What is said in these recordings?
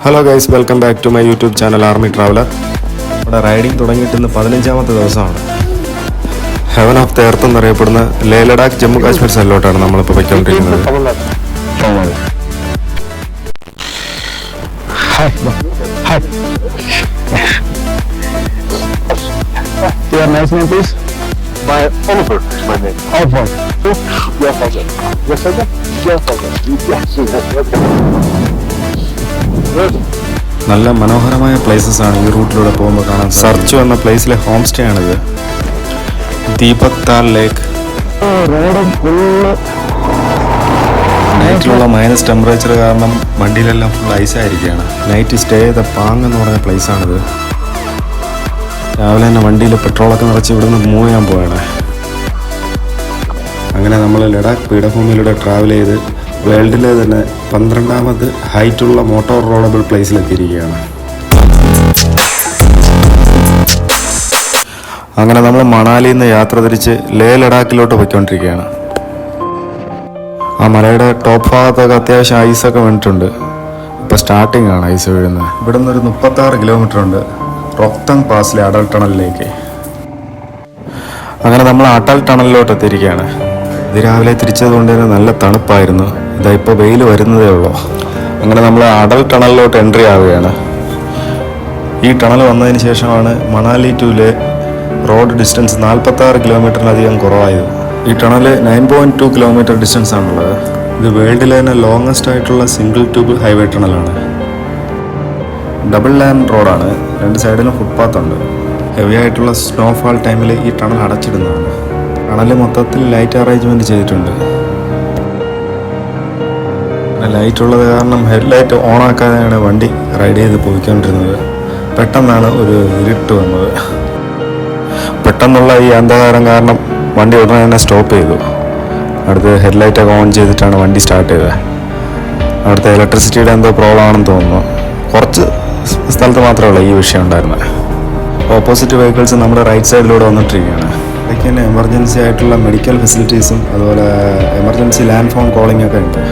Hello guys, welcome back to my YouTube channel army traveller. നമ്മുടെ riding തുടങ്ങിയിട്ട് ഇന്ന് 15ാമത്തെ ദിവസമാണ്. ഹെവൻ ഓഫ് ദ എർത്ത് എന്നറിയപ്പെടുന്ന ലേ ലഡാക്ക് ജമ്മു കാശ്മീർ സൈഡിലോട്ടാണ് നമ്മളിപ്പോൾ പോയിക്കൊണ്ടിരിക്കുന്നത്. Your nice name, please. My Oliver is my name. Oliver. Your father. Your father? Your father. Yes. നല്ല മനോഹരമായ places ആണ് ഈ റൂട്ടിലൂടെ പോകുമ്പോൾ കാണാൻ. സർച്ചു എന്ന പ്ലേസിലെ ഹോം സ്റ്റേ ആണിത്. ദീപക് താൽ ലേക്ക്. റോഡും ഫുള്ള് നൈറ്റിലുള്ള മൈനസ് ടെമ്പറേച്ചർ കാരണം വണ്ടിയിലെല്ലാം ഫുൾ ഐസായിരിക്കുകയാണ്. നൈറ്റ് സ്റ്റേ ചെയ്ത പാങ് എന്ന് പറഞ്ഞ പ്ലേസാണിത്. രാവിലെ തന്നെ വണ്ടിയിൽ പെട്രോളൊക്കെ നിറച്ച് ഇവിടുന്ന് മൂവ് ചെയ്യാൻ പോവുകയാണ്. അങ്ങനെ നമ്മൾ ലഡാക്ക് പീഠഭൂമിയിലൂടെ ട്രാവൽ ചെയ്ത് വേൾഡിലെ തന്നെ 12ാമത് ഹൈറ്റുള്ള മോട്ടോർ റോഡബിൾ പ്ലേസിലെത്തിയിരിക്കുകയാണ്. അങ്ങനെ നമ്മൾ മണാലിയിൽ നിന്ന് യാത്ര തിരിച്ച് ലേ ലഡാക്കിലോട്ട് പോയിക്കൊണ്ടിരിക്കുകയാണ്. ആ മലയുടെ ടോപ്പ് ഭാഗത്തൊക്കെ അത്യാവശ്യം ഐസൊക്കെ വീണിട്ടുണ്ട്. ഇപ്പോൾ സ്റ്റാർട്ടിംഗ് ആണ് ഐസ് വീഴുന്നത്. ഇവിടെ നിന്നൊരു 36 കിലോമീറ്റർ ഉണ്ട് റോക്തങ് പാസിലെ അടൽ ടണലിലേക്ക്. അങ്ങനെ നമ്മൾ അടൽ ടണലിലോട്ട് എത്തിയിരിക്കുകയാണ്. ഇത് രാവിലെ തിരിച്ചതുകൊണ്ട് തന്നെ നല്ല തണുപ്പായിരുന്നു. ഇതാ ഇപ്പോൾ വെയിൽ വരുന്നതേ ഉള്ളൂ. അങ്ങനെ നമ്മൾ അടൽ ടണലിലോട്ട് എൻട്രി ആവുകയാണ്. ഈ ടണൽ വന്നതിന് ശേഷമാണ് Manali to Leh road distance 46 കിലോമീറ്ററിലധികം കുറവായത്. ഈ ടണൽ 9.2 കിലോമീറ്റർ ഡിസ്റ്റൻസ് ആണുള്ളത്. ഇത് വേൾഡിലെ തന്നെ ലോങ്ങസ്റ്റ് ആയിട്ടുള്ള സിംഗിൾ ട്യൂബ് ഹൈവേ ടണലാണ്. ഡബിൾ ലാൻ റോഡാണ്. രണ്ട് സൈഡിലും ഫുട്പാത്ത് ഉണ്ട്. ഹെവി ആയിട്ടുള്ള സ്നോഫാൾ ടൈമിൽ ഈ ടണൽ അടച്ചിടുന്നതാണ്. ടണൽ മൊത്തത്തിൽ ലൈറ്റ് അറേഞ്ച്മെൻറ്റ് ചെയ്തിട്ടുണ്ട്. ലൈറ്റ് ഉള്ളത് കാരണം ഹെഡ്ലൈറ്റ് ഓണാക്കാതെയാണ് വണ്ടി റൈഡ് ചെയ്ത് പോയിക്കൊണ്ടിരുന്നത്. പെട്ടെന്നാണ് ഒരു ഇരുട്ട് വന്നത്. പെട്ടെന്നുള്ള ഈ അന്ധകാരം കാരണം വണ്ടി ഉടനെ തന്നെ സ്റ്റോപ്പ് ചെയ്തു. അടുത്ത് ഹെഡ്ലൈറ്റൊക്കെ ഓൺ ചെയ്തിട്ടാണ് വണ്ടി സ്റ്റാർട്ട് ചെയ്തത്. അവിടുത്തെ ഇലക്ട്രിസിറ്റിയുടെ എന്തോ പ്രോബ്ലം ആണെന്ന് തോന്നുന്നു. കുറച്ച് സ്ഥലത്ത് മാത്രമേ ഉള്ളൂ ഈ വിഷയം ഉണ്ടായിരുന്നത്. ഓപ്പോസിറ്റ് വെഹിക്കിൾസ് നമ്മുടെ റൈറ്റ് സൈഡിലൂടെ വന്നിട്ടിരിക്കുകയാണ്. ഇതൊക്കെ തന്നെ എമർജൻസി ആയിട്ടുള്ള മെഡിക്കൽ ഫെസിലിറ്റീസും അതുപോലെ എമർജൻസി ലാൻഡ് ഫോൺ കോളിംഗ് ഒക്കെ ഉണ്ട്.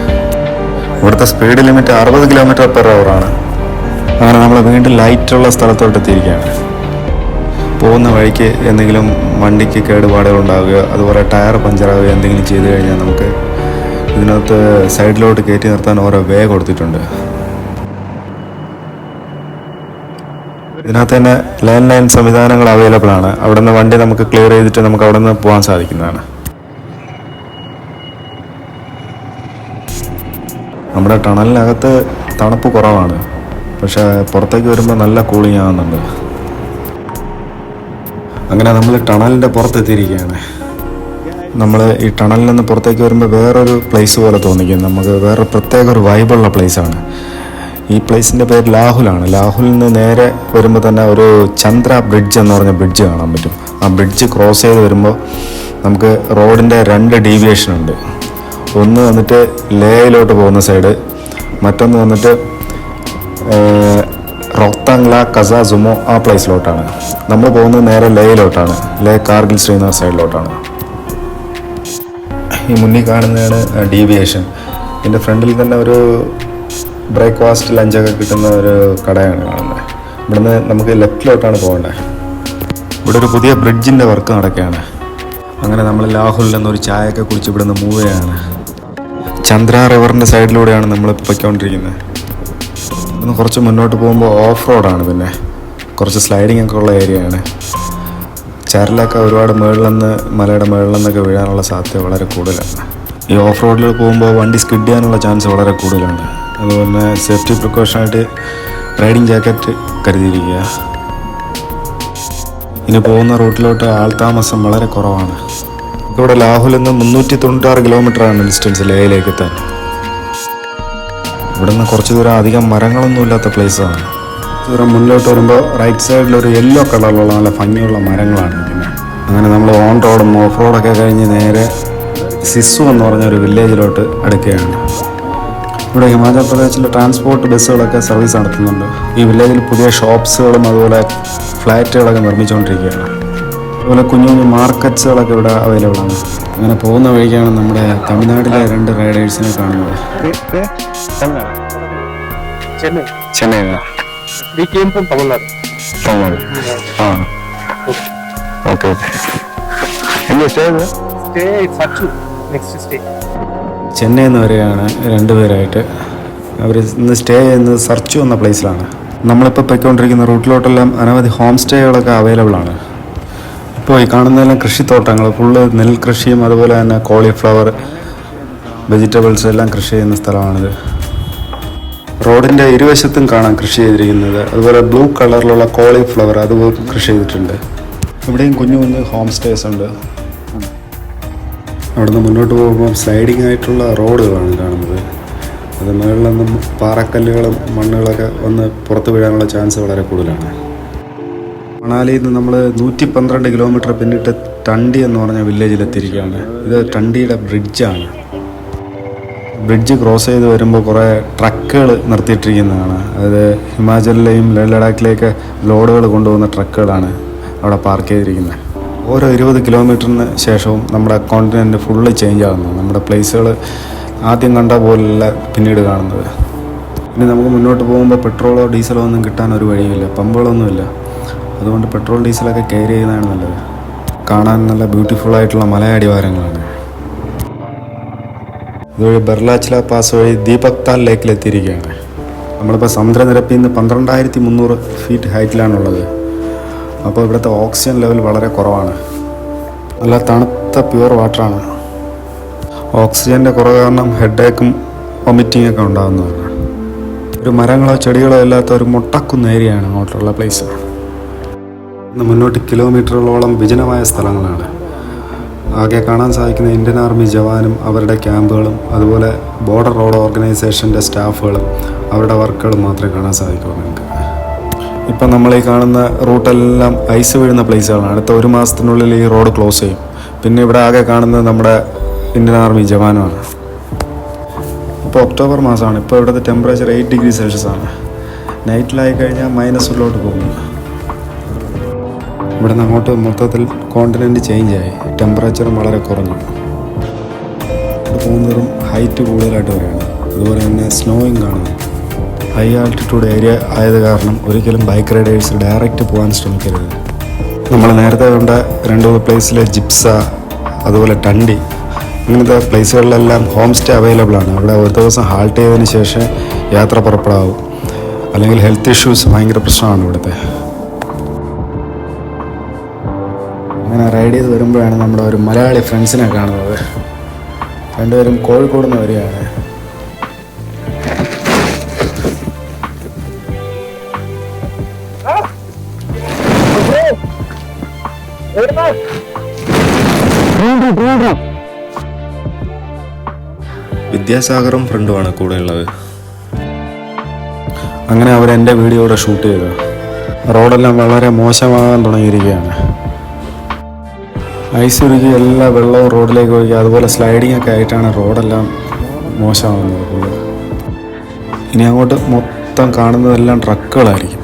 ഇവിടുത്തെ സ്പീഡ് ലിമിറ്റ് 60 km/h ആണ്. അങ്ങനെ നമ്മൾ വീണ്ടും ലൈറ്റുള്ള സ്ഥലത്തോട്ട് എത്തിയിരിക്കുകയാണ്. പോകുന്ന വഴിക്ക് എന്തെങ്കിലും വണ്ടിക്ക് കേടുപാടുകൾ ഉണ്ടാവുകയോ അതുപോലെ ടയർ പഞ്ചറാവുകയോ എന്തെങ്കിലും ചെയ്തു കഴിഞ്ഞാൽ നമുക്ക് ഇതിനകത്ത് സൈഡിലോട്ട് കയറ്റി നിർത്താൻ ഓരോ വേ കൊടുത്തിട്ടുണ്ട്. ഇതിനകത്ത് തന്നെ ലാൻഡ് ലൈൻ സംവിധാനങ്ങൾ അവൈലബിൾ ആണ്. അവിടെ നിന്ന് വണ്ടി നമുക്ക് ക്ലിയർ ചെയ്തിട്ട് നമുക്ക് അവിടെ നിന്ന് പോകാൻ സാധിക്കുന്നതാണ്. നമ്മുടെ ടണലിനകത്ത് തണുപ്പ് കുറവാണ്, പക്ഷേ പുറത്തേക്ക് വരുമ്പോൾ നല്ല കൂളിംഗ് ആകുന്നുണ്ട്. അങ്ങനെ നമ്മൾ ടണലിൻ്റെ പുറത്തെത്തിയിരിക്കുകയാണ്. നമ്മൾ ഈ ടണലിൽ നിന്ന് പുറത്തേക്ക് വരുമ്പോൾ വേറൊരു പ്ലേസ് പോലെ തോന്നിക്കും. നമുക്ക് വേറെ പ്രത്യേക ഒരു വൈബുള്ള പ്ലേസാണ്. ഈ പ്ലേസിൻ്റെ പേര് ലാഹുലാണ്. ലാഹുലിൽ നിന്ന് നേരെ വരുമ്പോൾ തന്നെ ഒരു ചന്ദ്ര ബ്രിഡ്ജ് എന്ന് പറഞ്ഞ ബ്രിഡ്ജ് കാണാൻ പറ്റും. ആ ബ്രിഡ്ജ് ക്രോസ് ചെയ്ത് വരുമ്പോൾ നമുക്ക് റോഡിൻ്റെ 2 ഡീവിയേഷൻ ഉണ്ട്. ഒന്ന് വന്നിട്ട് ലേയിലോട്ട് പോകുന്ന സൈഡ്, മറ്റൊന്ന് വന്നിട്ട് റോക്താങ് കസ സുമോ ആ പ്ലേസിലോട്ടാണ്. നമ്മൾ പോകുന്നത് നേരെ ലേയിലോട്ടാണ്. ലേ കാർഗിൽ ശ്രീനഗർ സൈഡിലോട്ടാണ്. ഈ മുന്നിൽ കാണുന്നതാണ് ഡീവിയേഷൻ. ഇതിൻ്റെ ഫ്രണ്ടിൽ തന്നെ ഒരു ബ്രേക്ക്ഫാസ്റ്റ് ലഞ്ചൊക്കെ കിട്ടുന്ന ഒരു കടയാണ് കാണുന്നത്. ഇവിടുന്ന് നമുക്ക് ലെഫ്റ്റിലോട്ടാണ് പോകേണ്ടത്. ഇവിടെ ഒരു പുതിയ ബ്രിഡ്ജിൻ്റെ വർക്ക് നടക്കുകയാണ്. അങ്ങനെ നമ്മൾ ലാഹുലിൽ നിന്നൊരു ചായയൊക്കെ കുടിച്ച് ഇവിടുന്ന് മൂവ് ചെയ്യാണ്. ചന്ദ്ര റിവറിൻ്റെ സൈഡിലൂടെയാണ് നമ്മൾ പോയിക്കൊണ്ടിരിക്കുന്നത്. ഇവിടുന്ന് കുറച്ച് മുന്നോട്ട് പോകുമ്പോൾ ഓഫ് റോഡാണ്. പിന്നെ കുറച്ച് സ്ലൈഡിങ് ഒക്കെ ഉള്ള ഏരിയയാണ്. ചരലൊക്കെ ഒരുപാട് മുകളിൽ നിന്ന് മലയുടെ മുകളിൽ നിന്നൊക്കെ വീഴാനുള്ള സാധ്യത വളരെ കൂടുതലാണ്. ഈ ഓഫ് റോഡിൽ പോകുമ്പോൾ വണ്ടി സ്കിഡ് ചെയ്യാനുള്ള ചാൻസ് വളരെ കൂടുതലാണ്. അതുപോലെ സേഫ്റ്റി പ്രിക്കോഷനായിട്ട് റൈഡിങ് ജാക്കറ്റ് കരുതിയിരിക്കുക. ഇനി പോകുന്ന റൂട്ടിലോട്ട് ആൾതാമസം വളരെ കുറവാണ്. ഇവിടെ ലാഹുലിൽ നിന്ന് 396 കിലോമീറ്ററാണ് ഡിസ്റ്റൻസ് ലേയിലേക്ക് എത്താൻ. ഇവിടെ നിന്ന് കുറച്ച് ദൂരം അധികം മരങ്ങളൊന്നും ഇല്ലാത്ത പ്ലേസാണ്. ദൂരം മുന്നിലോട്ട് വരുമ്പോൾ റൈറ്റ് സൈഡിലൊരു യെല്ലോ കളറിലുള്ള നല്ല ഭംഗിയുള്ള മരങ്ങളാണ്. പിന്നെ അങ്ങനെ നമ്മൾ ഓൺ റോഡും ഓഫ് റോഡൊക്കെ കഴിഞ്ഞ് നേരെ സിസു എന്ന് പറഞ്ഞൊരു വില്ലേജിലോട്ട് അടുക്കുകയാണ്. ഇവിടെ ഹിമാചൽ പ്രദേശിലെ ട്രാൻസ്പോർട്ട് ബസ്സുകളൊക്കെ സർവീസ് നടത്തുന്നുണ്ട്. ഈ വില്ലേജിൽ പുതിയ ഷോപ്സുകളും അതുപോലെ ഫ്ലാറ്റുകളൊക്കെ നിർമ്മിച്ചുകൊണ്ടിരിക്കുകയാണ്. അതുപോലെ കുഞ്ഞു കുഞ്ഞു മാർക്കറ്റ്സുകളൊക്കെ ഇവിടെ അവൈലബിൾ ആണ്. അങ്ങനെ പോകുന്ന വഴിക്കാണ് നമ്മുടെ തമിഴ്നാട്ടിലെ 2 റൈഡേഴ്സിനെ കാണുന്നത്. Chennai. Chennai We came from Tamil Nadu. ആ ഓക്കെ ഓക്കെ എങ്ങനെ സ്റ്റേ ചെയ്തത്? Stay at Sachu. Next stay. Chennai എന്ന് വരെയാണ് രണ്ടുപേരായിട്ട് അവർ ഇന്ന് സ്റ്റേ ചെയ്യുന്നത് സർച്ചു എന്ന പ്ലേസിലാണ്. നമ്മളിപ്പോൾ പോയിക്കൊണ്ടിരിക്കുന്ന റൂട്ടിലോട്ടെല്ലാം അനവധി ഹോം സ്റ്റേകളൊക്കെ അവൈലബിൾ ആണ്. ഇപ്പോൾ ഈ കാണുന്നതെല്ലാം കൃഷിത്തോട്ടങ്ങൾ, ഫുള്ള് നെൽകൃഷിയും അതുപോലെ തന്നെ കോളിഫ്ലവർ, വെജിറ്റബിൾസ് എല്ലാം കൃഷി ചെയ്യുന്ന സ്ഥലമാണിത്. റോഡിൻ്റെ ഇരുവശത്തും കാണാം കൃഷി ചെയ്തിരിക്കുന്നത്. അതുപോലെ ബ്ലൂ കളറിലുള്ള കോളിഫ്ലവർ അതുപോലെ കൃഷി ചെയ്തിട്ടുണ്ട്. ഇവിടെയും കുഞ്ഞു കുഞ്ഞു ഹോം സ്റ്റേസ് ഉണ്ട്. അവിടുന്ന് മുന്നോട്ട് പോകുമ്പോൾ സ്ലൈഡിങ് ആയിട്ടുള്ള റോഡുകളാണ് കാണുന്നത്. അത് മുകളിൽ നിന്നും പാറക്കല്ലുകളും മണ്ണുകളൊക്കെ വന്ന് പുറത്ത് വീഴാനുള്ള ചാൻസ് വളരെ കൂടുതലാണ്. മണാലിയിൽ നിന്ന് നമ്മൾ 112 കിലോമീറ്റർ പിന്നിട്ട് ടണ്ടി എന്ന് പറഞ്ഞ വില്ലേജിലെത്തിയിരിക്കുകയാണ്. ഇത് ടണ്ടിയുടെ ബ്രിഡ്ജാണ്. ബ്രിഡ്ജ് ക്രോസ് ചെയ്ത് വരുമ്പോൾ കുറേ ട്രക്കുകൾ നിർത്തിയിട്ടിരിക്കുന്നതാണ്. അതായത് ഹിമാചലിലെയും ലഡാക്കിലേക്ക് ലോഡുകൾ കൊണ്ടുപോകുന്ന ട്രക്കുകളാണ് അവിടെ പാർക്ക് ചെയ്തിരിക്കുന്നത്. ഓരോ 20 കിലോമീറ്ററിന് ശേഷവും നമ്മുടെ കോണ്ടിനെൻ്റ് ഫുള്ള് ചേഞ്ച് ആകുന്നു. നമ്മുടെ പ്ലേസുകൾ ആദ്യം കണ്ട പോലെയല്ല പിന്നീട് കാണുന്നത്. ഇനി നമുക്ക് മുന്നോട്ട് പോകുമ്പോൾ പെട്രോളോ ഡീസലോ ഒന്നും കിട്ടാൻ ഒരു വഴിയില്ല, പമ്പുകളൊന്നുമില്ല. അതുകൊണ്ട് പെട്രോൾ ഡീസലൊക്കെ കയറി ചെയ്യുന്നതാണ് നല്ലത്. കാണാൻ നല്ല ബ്യൂട്ടിഫുൾ ആയിട്ടുള്ള മലയടിവാരങ്ങളാണ്. ഇതുവഴി ബർലാച്ചില പാസ് വഴി ദീപക് താൽ ലേക്കിലെത്തിയിരിക്കുകയാണ്. നമ്മളിപ്പോൾ സമുദ്രനിരപ്പിൽ നിന്ന് 12,300 ഫീറ്റ് ഹൈറ്റിലാണുള്ളത്. അപ്പോൾ ഇവിടുത്തെ ഓക്സിജൻ ലെവൽ വളരെ കുറവാണ്. നല്ല തണുത്ത പ്യുവർ വാട്ടറാണ്. ഓക്സിജൻ്റെ കുറവ് കാരണം ഹെഡേക്കും വൊമിറ്റിംഗ് ഒക്കെ ഉണ്ടാകുന്നതാണ്. ഒരു മരങ്ങളോ ചെടികളോ ഇല്ലാത്ത ഒരു മുട്ടക്കുന്ന ഏരിയയാണ് അങ്ങോട്ടുള്ള പ്ലേസ്. ഇന്ന് മുന്നോട്ട് കിലോമീറ്ററുകളോളം വിജനമായ സ്ഥലങ്ങളാണ്. ആകെ കാണാൻ സാധിക്കുന്ന ഇന്ത്യൻ ആർമി ജവാനും അവരുടെ ക്യാമ്പുകളും അതുപോലെ ബോർഡർ റോഡ് ഓർഗനൈസേഷൻ്റെ സ്റ്റാഫുകളും അവരുടെ വർക്കുകളും മാത്രമേ കാണാൻ സാധിക്കൂ നിങ്ങൾക്ക്. ഇപ്പം നമ്മൾ ഈ കാണുന്ന റൂട്ടെല്ലാം ഐസ് വീഴുന്ന പ്ലേസുകളാണ്. അടുത്ത 1 മാസത്തിനുള്ളിൽ ഈ റോഡ് ക്ലോസ് ചെയ്യും. പിന്നെ ഇവിടെ ആകെ കാണുന്നത് നമ്മുടെ ഇന്ത്യൻ ആർമി ജവാനുമാണ്. ഇപ്പോൾ ഒക്ടോബർ മാസമാണ്. ഇപ്പോൾ ഇവിടുത്തെ ടെമ്പറേച്ചർ 8 ഡിഗ്രി സെൽഷ്യസ് ആണ്. നൈറ്റിലായി കഴിഞ്ഞാൽ -1 പോകുന്നു. ഇവിടെ നിന്ന് അങ്ങോട്ട് മൊത്തത്തിൽ കോണ്ടിനെൻ്റ് ചേഞ്ചായി, ടെമ്പറേച്ചറും വളരെ കുറഞ്ഞു. ഇവിടെ പോകുന്നതും ഹൈറ്റ് കൂടുതലായിട്ട് വരികയാണ്. അതുപോലെ തന്നെ സ്നോയിങ് കാണുന്നു. ഹൈ ആൾട്ടിറ്റ്യൂഡ് ഏരിയ ആയത് കാരണം ഒരിക്കലും ബൈക്ക് റൈഡേഴ്സ് ഡയറക്റ്റ് പോകാൻ ശ്രമിക്കരുത്. നമ്മൾ നേരത്തെ കണ്ട 2 പ്ലേസിൽ ജിപ്സ അതുപോലെ ടണ്ടി ഇങ്ങനത്തെ പ്ലേസുകളിലെല്ലാം ഹോം സ്റ്റേ അവൈലബിൾ ആണ്. അവിടെ ഒരു ദിവസം ഹാൾട്ട് ചെയ്തതിന് ശേഷം യാത്ര പുറപ്പെടാവും. അല്ലെങ്കിൽ ഹെൽത്ത് ഇഷ്യൂസ് ഭയങ്കര പ്രശ്നമാണ് ഇവിടുത്തെ. അങ്ങനെ റൈഡ് ചെയ്ത് വരുമ്പോഴാണ് നമ്മുടെ ഒരു മലയാളി ഫ്രണ്ട്സിനെ കാണുന്നത്. രണ്ടുപേരും കോഴിക്കോട് നിന്ന് വരികയാണ്. വിദ്യാസാഗറും ഫ്രണ്ടുമാണ് കൂടെയുള്ളത്. അങ്ങനെ അവരെൻ്റെ വീഡിയോയുടെ ഷൂട്ട് ചെയ്തു. റോഡെല്ലാം വളരെ മോശമാകാൻ തുടങ്ങിയിരിക്കുകയാണ്. ഐസ് ഉരുകി എല്ലാ വെള്ളവും റോഡിലേക്ക് ഒഴുകി അതുപോലെ സ്ലൈഡിങ് ഒക്കെ ആയിട്ടാണ് റോഡെല്ലാം മോശമാകുന്നത് ഫുള്ള്. ഇനി അങ്ങോട്ട് മൊത്തം കാണുന്നതെല്ലാം ട്രക്കുകളായിരിക്കും.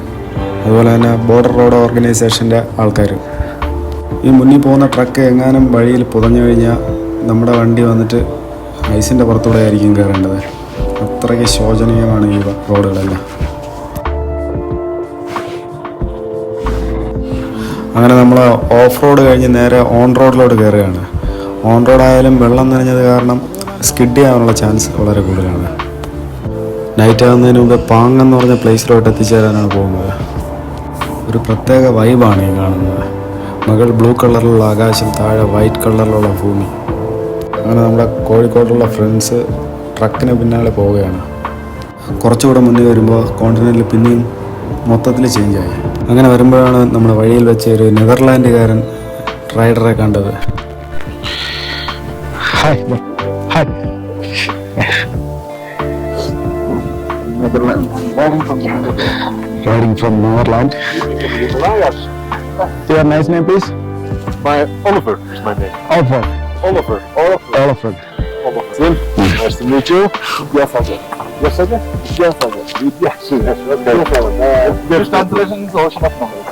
അതുപോലെ തന്നെ ബോർഡർ റോഡ് ഓർഗനൈസേഷൻ്റെ ആൾക്കാർ. ഈ മുന്നിൽ പോകുന്ന ട്രക്ക് എങ്ങാനും വഴിയിൽ പുതഞ്ഞു കഴിഞ്ഞാൽ നമ്മുടെ വണ്ടി വന്നിട്ട് ഐസിൻ്റെ പുറത്തൂടെ ആയിരിക്കും കയറേണ്ടത്. അത്രയ്ക്ക് ശോചനീയമാണ് ഈ റോഡുകളെല്ലാം. അങ്ങനെ നമ്മൾ ഓഫ് റോഡ് കഴിഞ്ഞ് നേരെ ഓൺ റോഡിലോട്ട് കയറുകയാണ്. ഓൺ റോഡായാലും വെള്ളം നനഞ്ഞത് കാരണം സ്കിഡ് ചെയ്യാനുള്ള ചാൻസ് വളരെ കൂടുതലാണ്. നൈറ്റ് ആകുന്നതിന് മുമ്പ് പാങ് എന്ന് പറഞ്ഞ പ്ലേസിലോട്ട് എത്തിച്ചേരാനാണ് പോകുന്നത്. ഒരു പ്രത്യേക വൈബാണ് ഈ കാണുന്നത്. മുകൾ ബ്ലൂ കളറിലുള്ള ആകാശം, താഴെ വൈറ്റ് കളറിലുള്ള ഭൂമി. അങ്ങനെ നമ്മുടെ കോഴിക്കോടുള്ള ഫ്രണ്ട്സ് ട്രക്കിന് പിന്നാലെ പോവുകയാണ്. കുറച്ചുകൂടെ മുന്നേ വരുമ്പോൾ കോണ്ടിനെൻ്റിൽ പിന്നെയും മൊത്തത്തിൽ ചേഞ്ചായി. അങ്ങനെ വരുമ്പോഴാണ് നമ്മുടെ വഴിയിൽ വെച്ച ഒരു നെതർലാൻഡുകാരൻ റൈഡറെ കണ്ടത്. Riding from Netherlands. Your nice name, please? Oliver is my name. Oliver. Oliver. Oliver. Nice to meet you. Yes, Yes, First translation is Ocean of Knowledge.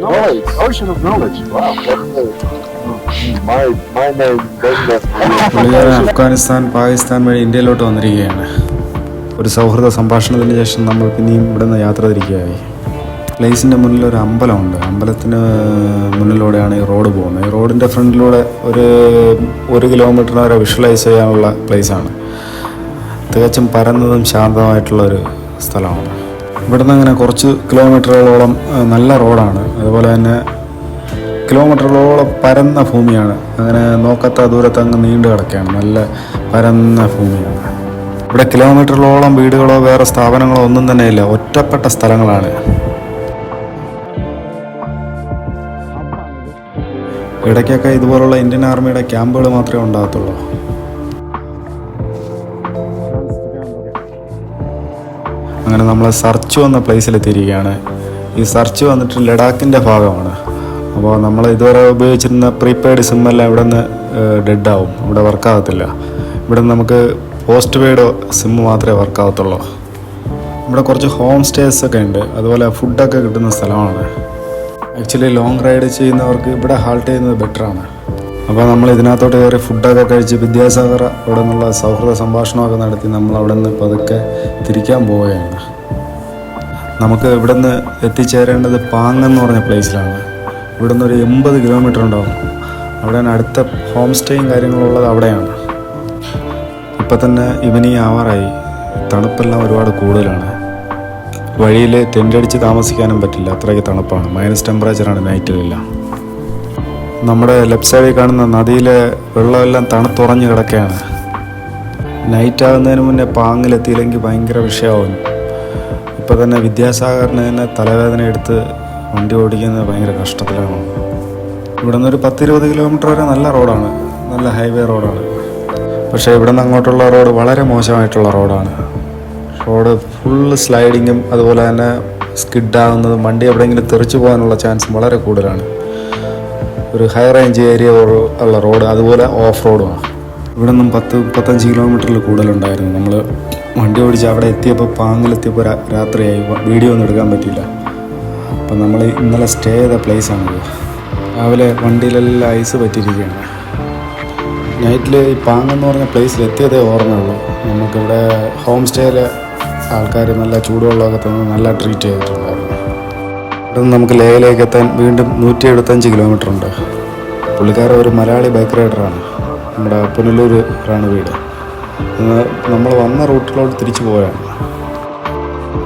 Knowledge. Ocean of Knowledge. Wow. My name. പുള്ളിക്കാരൻ അഫ്ഗാനിസ്ഥാൻ, പാകിസ്ഥാൻ വഴി ഇന്ത്യയിലോട്ട് വന്നിരിക്കുകയാണ്. ഒരു സൗഹൃദ സംഭാഷണത്തിന് ശേഷം നമ്മൾ പിന്നെയും ഇവിടെ നിന്ന് യാത്ര തിരിക്കുകയായി. പ്ലേസിൻ്റെ മുന്നിൽ ഒരു അമ്പലമുണ്ട്. അമ്പലത്തിന് മുന്നിലൂടെയാണ് ഈ റോഡ് പോകുന്നത്. ഈ റോഡിൻ്റെ ഫ്രണ്ടിലൂടെ ഒരു കിലോമീറ്ററിന് വരെ വിഷ്വലൈസ് ചെയ്യാനുള്ള പ്ലേസാണ്. തികച്ചും പരന്നതും ശാന്തമായിട്ടുള്ളൊരു സ്ഥലമാണ്. ഇവിടുന്ന് അങ്ങനെ കുറച്ച് കിലോമീറ്ററുകളോളം നല്ല റോഡാണ്. അതുപോലെ തന്നെ കിലോമീറ്ററുകളോളം പരന്ന ഭൂമിയാണ്. അങ്ങനെ നോക്കത്ത ദൂരത്ത് അങ്ങ് നീണ്ടു കിടക്കുകയാണ്. നല്ല പരന്ന ഭൂമിയാണ്. ഇവിടെ കിലോമീറ്ററുകളോളം വീടുകളോ വേറെ സ്ഥാപനങ്ങളോ ഒന്നും തന്നെ ഇല്ല. ഒറ്റപ്പെട്ട സ്ഥലങ്ങളാണ്. ഇടയ്ക്കൊക്കെ ഇതുപോലുള്ള ഇന്ത്യൻ ആർമിയുടെ ക്യാമ്പുകൾ മാത്രമേ ഉണ്ടാകത്തുള്ളൂ. അങ്ങനെ നമ്മൾ സർച്ചു എന്ന പ്ലേസിലെത്തിയിരിക്കുകയാണ്. ഈ സർച്ചു വന്നിട്ട് ലഡാക്കിൻ്റെ ഭാഗമാണ്. അപ്പോൾ നമ്മൾ ഇതുവരെ ഉപയോഗിച്ചിരുന്ന പ്രീപെയ്ഡ് സിമ്മെല്ലാം ഇവിടെ നിന്ന് ഡെഡാവും. ഇവിടെ വർക്കാകത്തില്ല. ഇവിടെ നമുക്ക് പോസ്റ്റ് പെയ്ഡ് സിമ്മ് മാത്രമേ വർക്കാകത്തുള്ളൂ. ഇവിടെ കുറച്ച് ഹോം സ്റ്റേസ് ഒക്കെ ഉണ്ട്. അതുപോലെ ഫുഡൊക്കെ കിട്ടുന്ന സ്ഥലമാണ്. ആക്ച്വലി ലോങ് റൈഡ് ചെയ്യുന്നവർക്ക് ഇവിടെ ഹാൾട്ട് ചെയ്യുന്നത് ബെറ്ററാണ്. അപ്പോൾ നമ്മൾ ഇതിനകത്തോട്ട് കയറി ഫുഡൊക്കെ കഴിച്ച് വിദ്യാസാഗർ അവിടെ നിന്നുള്ള സൗഹൃദ സംഭാഷണമൊക്കെ നടത്തി നമ്മൾ അവിടെ നിന്ന് പതുക്കെ തിരിക്കാൻ പോവുകയാണ്. നമുക്ക് ഇവിടെ നിന്ന് എത്തിച്ചേരേണ്ടത് പാങ് എന്ന് പറഞ്ഞ പ്ലേസിലാണ്. ഇവിടെ നിന്ന് ഒരു 80 കിലോമീറ്റർ ഉണ്ടാവും. അവിടെയാണ് അടുത്ത ഹോം സ്റ്റേയും കാര്യങ്ങളുള്ളത് അവിടെയാണ്. ഇപ്പം തന്നെ ഈവനിങ് ആവാറായി. തണുപ്പെല്ലാം ഒരുപാട് കൂടുതലാണ്. വഴിയിൽ ടെൻ്റ് അടിച്ച് താമസിക്കാനും പറ്റില്ല, അത്രയ്ക്ക് തണുപ്പാണ്. -, ടെമ്പറേച്ചറാണ് നൈറ്റിലെല്ലാം. നമ്മുടെ ലെഫ്റ്റ് സൈഡിൽ കാണുന്ന നദിയിലെ വെള്ളമെല്ലാം തണുത്തുറഞ്ഞ് കിടക്കുകയാണ്. നൈറ്റ് ആകുന്നതിന് മുന്നേ പാങ്ങിലെത്തിയില്ലെങ്കിൽ ഭയങ്കര വിഷയമാവും. ഇപ്പോൾ തന്നെ വിദ്യാസാഗറിന് തന്നെ തലവേദന എടുത്ത് വണ്ടി ഓടിക്കുന്നത് ഭയങ്കര കഷ്ടത്തിലാണ്. ഇവിടെ നിന്ന് ഒരു 10-20 കിലോമീറ്റർ വരെ നല്ല റോഡാണ്, നല്ല ഹൈവേ റോഡാണ്. പക്ഷേ ഇവിടെ നിന്ന് അങ്ങോട്ടുള്ള റോഡ് വളരെ മോശമായിട്ടുള്ള റോഡാണ്. റോഡ് ഫുള്ള് സ്ലൈഡിങ്ങും അതുപോലെ തന്നെ സ്കിഡാകുന്നതും വണ്ടി എവിടെയെങ്കിലും തെറിച്ചു പോകാനുള്ള ചാൻസ് വളരെ കൂടുതലാണ്. ഒരു ഹൈ റേഞ്ച് ഏരിയ ഉള്ള റോഡ്, അതുപോലെ ഓഫ് റോഡുമാണ്. ഇവിടെ നിന്നും 10-35 കിലോമീറ്ററിൽ കൂടുതലുണ്ടായിരുന്നു. നമ്മൾ വണ്ടി ഓടിച്ച് അവിടെ എത്തിയപ്പോൾ പാങ്ങിലെത്തിയപ്പോൾ രാത്രിയായി. വീഡിയോ ഒന്നും എടുക്കാൻ പറ്റിയില്ല. അപ്പം നമ്മൾ ഇന്നലെ സ്റ്റേ ചെയ്ത പ്ലേസാണിത്. രാവിലെ വണ്ടിയിലെല്ലാം ഐസ് പറ്റിയിരിക്കുകയാണ്. നൈറ്റിൽ ഈ പാങ്ങെന്ന് പറഞ്ഞ പ്ലേസിൽ എത്തിയതേ ഓർമ്മയുള്ളൂ. നമുക്കിവിടെ ഹോം സ്റ്റേയിലെ ആൾക്കാർ നല്ല ചൂടുവെള്ളമൊക്കെ തന്ന് നല്ല ട്രീറ്റ് ചെയ്തിട്ടുണ്ടായിരുന്നു. ഇവിടെ നിന്ന് നമുക്ക് ലേയിലേക്ക് എത്താൻ വീണ്ടും 175 കിലോമീറ്റർ ഉണ്ട്. പുള്ളിക്കാരൻ ഒരു മലയാളി ബൈക്ക് റൈഡറാണ്. നമ്മുടെ പുനലൂരാണ് വീട്. നമ്മൾ വന്ന റൂട്ടിലോട്ട് തിരിച്ചു പോയാണ്.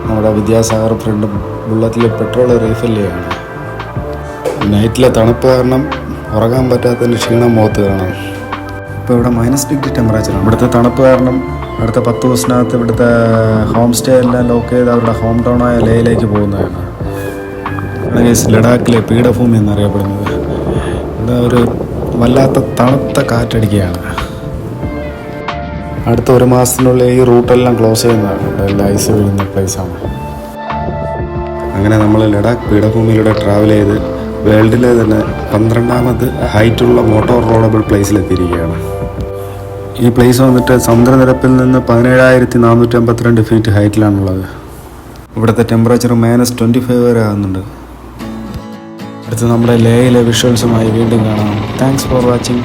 നമ്മുടെ വിദ്യാസാഗർ ഫ്രണ്ടും ബുള്ളറ്റിൽ പെട്രോൾ റീഫിൽ ചെയ്യാണ്. നൈറ്റിലെ തണുപ്പ് കാരണം ഉറങ്ങാൻ പറ്റാത്തതിൻ്റെ ക്ഷീണം മുഖത്ത് കാണാം. ഇപ്പോൾ ഇവിടെ -, ടെമ്പറേച്ചറാണ്. ഇവിടുത്തെ തണുപ്പ് കാരണം അടുത്ത 10 ദിവസത്തിനകത്ത് ഇവിടുത്തെ ഹോം സ്റ്റേ എല്ലാം ലോക്ക് ചെയ്ത് അവരുടെ ഹോം ടൗണായ ലേയിലേക്ക് പോകുന്നതാണ്. ലഡാക്കിലെ പീഠഭൂമി എന്നറിയപ്പെടുന്നത്. ഇവിടെ ഒരു വല്ലാത്ത തണുത്ത കാറ്റടിക്കുകയാണ്. അടുത്ത 1 മാസത്തിനുള്ളിൽ ഈ റൂട്ടെല്ലാം ക്ലോസ് ചെയ്യുന്നതാണ്. ഇവിടെ എല്ലാം ഐസ് വീഴുന്ന പ്ലേസാണ്. അങ്ങനെ നമ്മൾ ലഡാക്ക് പീഠഭൂമിയിലൂടെ ട്രാവൽ ചെയ്ത് വേൾഡിലെ തന്നെ 12ാമത് ഹൈറ്റുള്ള മോട്ടോർ റോഡബിൾ പ്ലേസിലെത്തിയിരിക്കുകയാണ്. ഈ പ്ലേസ് വന്നിട്ട് സമുദ്രനിരപ്പിൽ നിന്ന് 17,452 ഫീറ്റ് ഹൈറ്റിലാണുള്ളത്. ഇവിടുത്തെ ടെമ്പറേച്ചർ -25 വരെ ആകുന്നുണ്ട്. അടുത്ത് നമ്മുടെ ലേയിലെ വിഷ്വൽസുമായി വീണ്ടും കാണാം. Thanks for watching.